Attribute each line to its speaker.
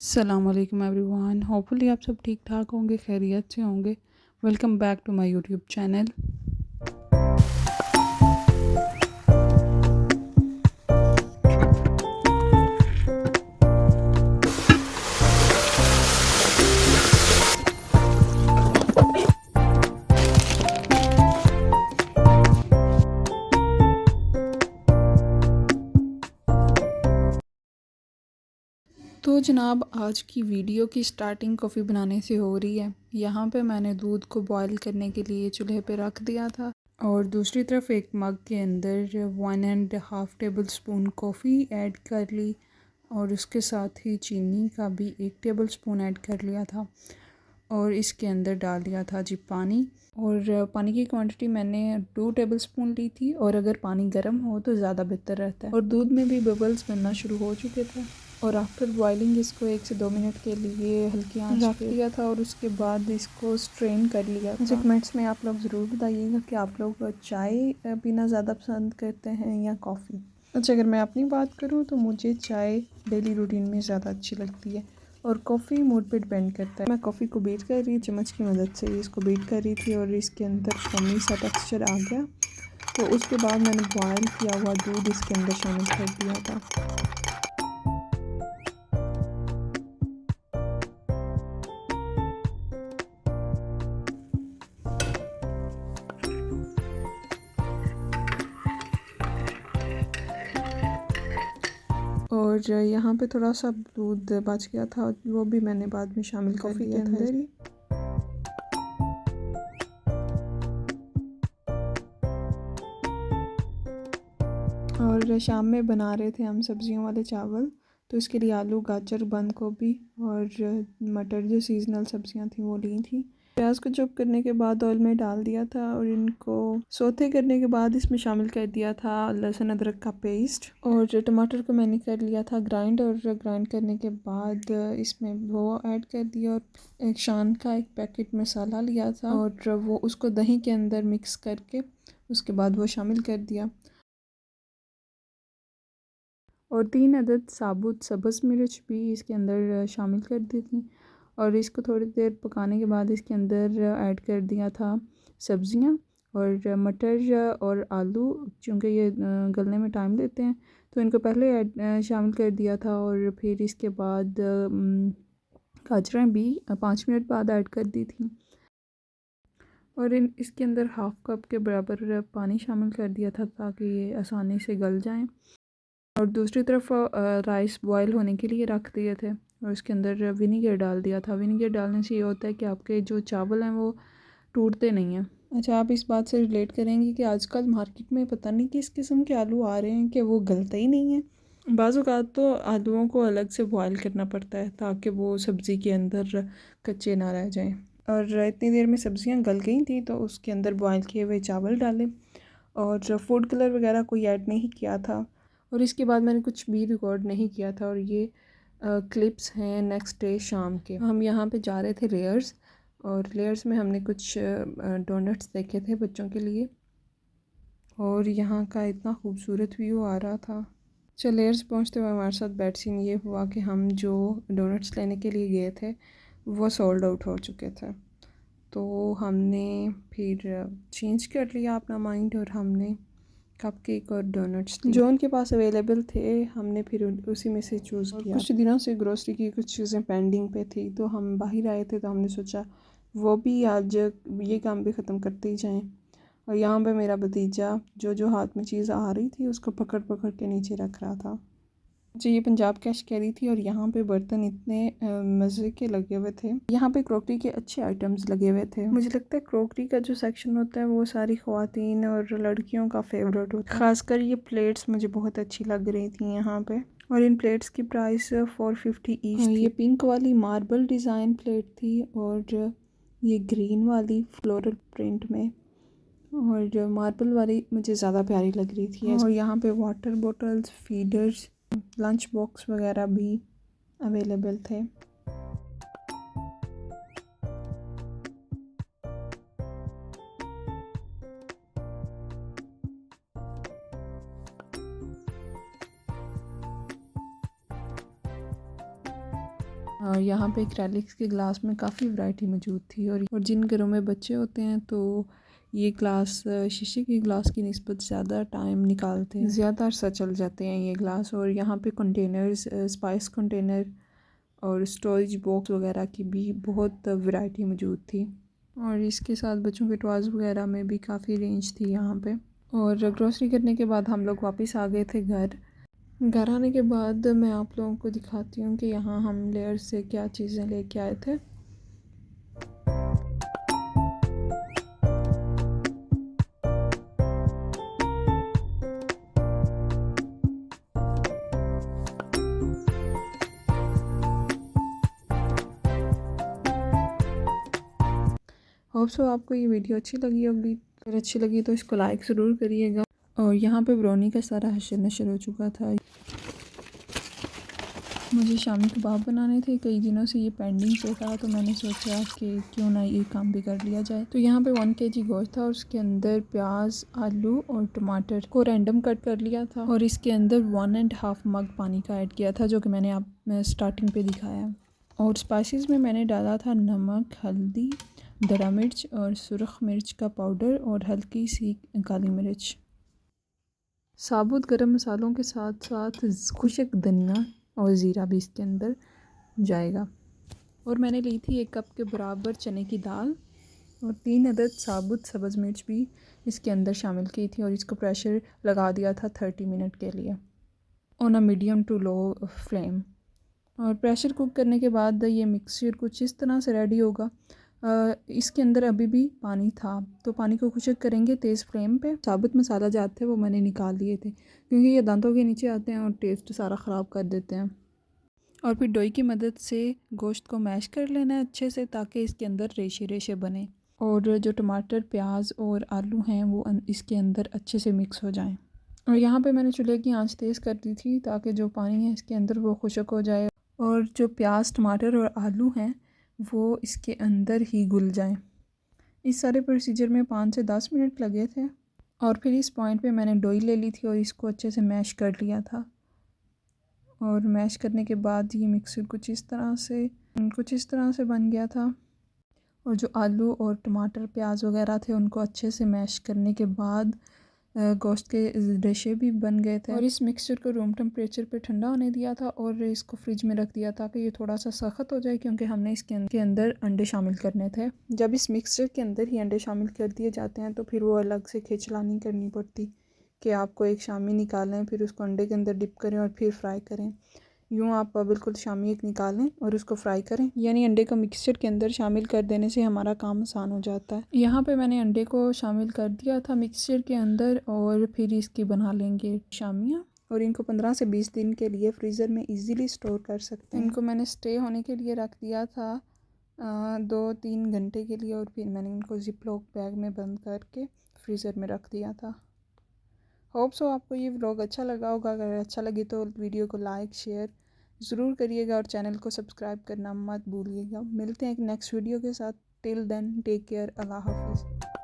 Speaker 1: अस्सलाम वालेकुम everyone. Hopefully आप सब ठीक ठाक होंगे, खैरियत से होंगे। Welcome back to my YouTube channel. तो जनाब, आज की वीडियो की स्टार्टिंग कॉफ़ी बनाने से हो रही है। यहाँ पे मैंने दूध को बॉईल करने के लिए चूल्हे पे रख दिया था और दूसरी तरफ एक मग के अंदर 1.5 टेबल स्पून कॉफ़ी ऐड कर ली और उसके साथ ही चीनी का भी 1 टेबल स्पून ऐड कर लिया था और इसके अंदर डाल दिया था जी पानी। और पानी की क्वांटिटी मैंने 2 टेबल स्पून ली थी और अगर पानी गर्म हो तो ज़्यादा बेहतर रहता है। और दूध में भी बबल्स बनना शुरू हो चुके थे और आफ्टर बॉइलिंग इसको 1 से 2 मिनट के लिए हल्की आंच रख दिया था और उसके बाद इसको स्ट्रेन कर लिया था। मुझे कमेंट्स में आप लोग ज़रूर बताइएगा कि आप लोग चाय पीना ज़्यादा पसंद करते हैं या कॉफ़ी। अच्छा, अगर मैं अपनी बात करूँ तो मुझे चाय डेली रूटीन में ज़्यादा अच्छी लगती है और कॉफ़ी मूड पे डिपेंड करता है। मैं कॉफ़ी को बीट कर रही, चम्मच की मदद से इसको बीट कर रही थी और इसके अंदर फमी सा टेक्सचर आ गया। तो उसके बाद मैंने बॉयल किया हुआ दूध इसके अंदर शामिल कर दिया था। और यहाँ पे थोड़ा सा दूध बच गया था, वो भी मैंने बाद में शामिल कर दिया था अंदर ही। और शाम में बना रहे थे हम सब्जियों वाले चावल, तो इसके लिए आलू, गाजर, बंद गोभी और मटर जो सीजनल सब्जियां थी वो ली थी। प्याज को चॉप करने के बाद ऑयल में डाल दिया था और इनको सोते करने के बाद इसमें शामिल कर दिया था लहसुन अदरक का पेस्ट और टमाटर को मैंने कर लिया था ग्राइंड। और ग्राइंड करने के बाद इसमें वो ऐड कर दिया और एक शान का एक पैकेट मसाला लिया था और वो उसको दही के अंदर मिक्स करके उसके बाद वो शामिल कर दिया और 3 अदद साबुत सब्ज़ मिर्च भी इसके अंदर शामिल कर दी थी और इसको थोड़ी देर पकाने के बाद इसके अंदर ऐड कर दिया था सब्ज़ियाँ और मटर और आलू। चूँकि ये गलने में टाइम लेते हैं तो इनको पहले ऐड शामिल कर दिया था और फिर इसके बाद गाजरें भी 5 मिनट बाद ऐड कर दी थी और इसके अंदर हाफ़ कप के बराबर पानी शामिल कर दिया था ताकि ये आसानी से गल जाएँ। और दूसरी तरफ राइस बॉयल होने के लिए रख दिए थे और उसके अंदर विनीगर डाल दिया था। विनीगर डालने से ये होता है कि आपके जो चावल हैं वो टूटते नहीं हैं। अच्छा, आप इस बात से रिलेट करेंगे कि आजकल मार्केट में पता नहीं किस किस्म के आलू आ रहे हैं कि वो गलते ही नहीं हैं। बाज़ औक़ात तो आलूओं को अलग से बॉयल करना पड़ता है ताकि वो सब्ज़ी के अंदर कच्चे ना रह जाएं। और इतनी देर में सब्ज़ियाँ गल गई थी तो उसके अंदर बॉयल किए हुए चावल डाले और फूड कलर वगैरह कोई ऐड नहीं किया था और इसके बाद मैंने कुछ भी रिकॉर्ड नहीं किया था। और ये क्लिप्स हैं नेक्स्ट डे शाम के। हम यहाँ पे जा रहे थे लेयर्स और लेयर्स में हमने कुछ डोनट्स देखे थे बच्चों के लिए और यहाँ का इतना खूबसूरत व्यू आ रहा था। चलो, लेयर्स पहुँचते हुए हमारे साथ बैड सीन ये हुआ कि हम जो डोनट्स लेने के लिए गए थे वो सोल्ड आउट हो चुके थे। तो हमने फिर चेंज कर लिया अपना माइंड और हमने कपकेक और डोनट्स जो उनके पास अवेलेबल थे हमने फिर उसी में से चूज़ किया। कुछ दिनों से ग्रोसरी की कुछ चीज़ें पेंडिंग पे थी तो हम बाहर आए थे तो हमने सोचा वो भी आज ये काम भी ख़त्म करते ही जाएं। और यहाँ पे मेरा भतीजा जो जो हाथ में चीज़ आ रही थी उसको पकड़ पकड़ के नीचे रख रहा था। जी, ये पंजाब कैश कैरी थी और यहाँ पे बर्तन इतने मज़े के लगे हुए थे। यहाँ पे क्रॉकरी के अच्छे आइटम्स लगे हुए थे। मुझे लगता है क्रॉकरी का जो सेक्शन होता है वो सारी ख़वातीन और लड़कियों का फेवरेट होता है। ख़ासकर ये प्लेट्स मुझे बहुत अच्छी लग रही थी यहाँ पे और इन प्लेट्स की प्राइस 450 ईच थी। ये पिंक वाली मार्बल डिज़ाइन प्लेट थी और ये ग्रीन वाली फ्लोरल प्रिंट में और मार्बल वाली मुझे ज़्यादा प्यारी लग रही थी। और यहाँ पे water bottles, feeders, lunch box वगैरह भी अवेलेबल थे। यहाँ पे एक्रेलिक्स के ग्लास में काफ़ी वैरायटी मौजूद थी और जिन घरों में बच्चे होते हैं तो ये ग्लास शीशे के ग्लास की निस्बत ज़्यादा टाइम निकालते हैं, ज़्यादा अरसा चल जाते हैं ये ग्लास। और यहाँ पे कंटेनर्स, स्पाइस कंटेनर और स्टोरेज बॉक्स वगैरह की भी बहुत वैरायटी मौजूद थी। और इसके साथ बच्चों के टॉयज़ वगैरह में भी काफ़ी रेंज थी यहाँ पे। और ग्रोसरी करने के बाद हम लोग वापस आ गए थे घर आने के बाद मैं आप लोगों को दिखाती हूँ कि यहाँ हम लेयर से क्या चीज़ें लेके आए थे। होप सो आपको ये वीडियो अच्छी लगी होगी। अगर अच्छी लगी तो इसको लाइक ज़रूर करिएगा। और यहाँ पे ब्राउनी का सारा हशर नशर हो चुका था। मुझे शामी कबाब बनाने थे, कई दिनों से ये पेंडिंग पे था, तो मैंने सोचा कि क्यों ना ये काम भी कर लिया जाए। तो यहाँ पे 1 kg गोश्त था और उसके अंदर प्याज, आलू और टमाटर को रैंडम कट कर लिया था और इसके अंदर 1.5 मग पानी का ऐड किया था, जो कि मैंने आप स्टार्टिंग पे दिखाया। और स्पाइसेस में मैंने डाला था नमक, हल्दी, दरा मिर्च और सुरख मिर्च का पाउडर और हल्की सी काली मिर्च। साबुत गरम मसालों के साथ साथ खुशक धनिया और ज़ीरा भी इसके अंदर जाएगा। और मैंने ली थी 1 कप के बराबर चने की दाल और 3 अदद साबुत सब्ज़ मिर्च भी इसके अंदर शामिल की थी और इसको प्रेशर लगा दिया था 30 मिनट के लिए on a medium to low flame. और प्रेशर कुक करने के बाद ये मिक्सचर कुछ इस तरह से रेडी होगा। इसके अंदर अभी भी पानी था, तो पानी को खुशक करेंगे तेज़ फ्लेम पे। साबुत मसाला जो थे वो मैंने निकाल दिए थे क्योंकि ये दांतों के नीचे आते हैं और टेस्ट सारा ख़राब कर देते हैं। और फिर डोई की मदद से गोश्त को मैश कर लेना है अच्छे से, ताकि इसके अंदर रेशे रेशे बने और जो टमाटर, प्याज और आलू हैं वो इसके अंदर अच्छे से मिक्स हो जाएं। और यहाँ पे मैंने चूल्हे की आंच तेज़ कर दी थी ताकि जो पानी है इसके अंदर वो खुशक हो जाए और जो प्याज, टमाटर और आलू हैं वो इसके अंदर ही घुल जाएं। इस सारे प्रोसीजर में 5 से 10 मिनट लगे थे। और फिर इस पॉइंट पे मैंने डोई ले ली थी और इसको अच्छे से मैश कर लिया था। और मैश करने के बाद ये मिक्सर कुछ इस तरह से बन गया था। और जो आलू और टमाटर, प्याज वगैरह थे उनको अच्छे से मैश करने के बाद गोश्त के रेशे भी बन गए थे। और इस मिक्सचर को रूम टेम्परेचर पे ठंडा होने दिया था और इसको फ्रिज में रख दिया था कि ये थोड़ा सा सख्त हो जाए, क्योंकि हमने इसके अंदर अंडे शामिल करने थे। जब इस मिक्सचर के अंदर ही अंडे शामिल कर दिए जाते हैं तो फिर वो अलग से खिचला नहीं करनी पड़ती कि आपको एक शामी निकालें, फिर उसको अंडे के अंदर डिप करें और फिर फ्राई करें। यूँ आप बिल्कुल शामी एक निकालें और उसको फ्राई करें, यानी अंडे को मिक्सचर के अंदर शामिल कर देने से हमारा काम आसान हो जाता है। यहाँ पे मैंने अंडे को शामिल कर दिया था मिक्सचर के अंदर और फिर इसकी बना लेंगे शामियाँ और इनको 15 से 20 दिन के लिए फ्रीज़र में इजीली स्टोर कर सकते हैं। इनको मैंने स्टे होने के लिए रख दिया था 2-3 घंटे के लिए और फिर मैंने इनको जिप-लॉक बैग में बंद करके फ्रीज़र में रख दिया था। होप सो आपको ये व्लॉग अच्छा लगा होगा। अगर अच्छा लगे तो वीडियो को लाइक शेयर ज़रूर करिएगा और चैनल को सब्सक्राइब करना मत भूलिएगा। मिलते हैं एक नेक्स्ट वीडियो के साथ। टिल देन टेक केयर, अल्लाह हाफिज़।